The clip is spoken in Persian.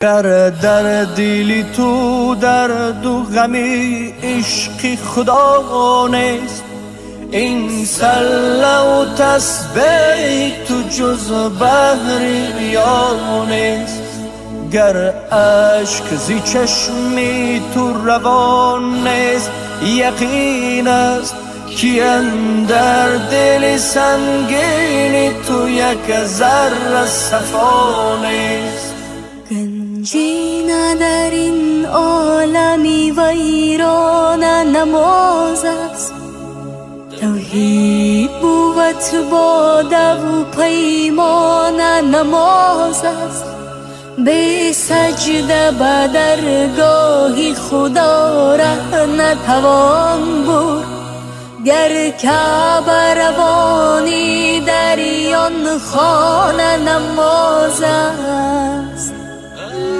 گر در دلی تو درد و غمی عشق خدا نیست، این سله و تسبیح تو جز بحر ریا نیست. گر اشک زی چشمی تو روان نیست، یقین است که اندر دل سنگین تو یک ذره صفا نیست. گنجینه در این عالمی ویران نماز است، توحید بود باده و پیمان نماز است. به سجده به درگاه خدا ره نتوان برد، گر کعبه روانی در آن خانه نماز است.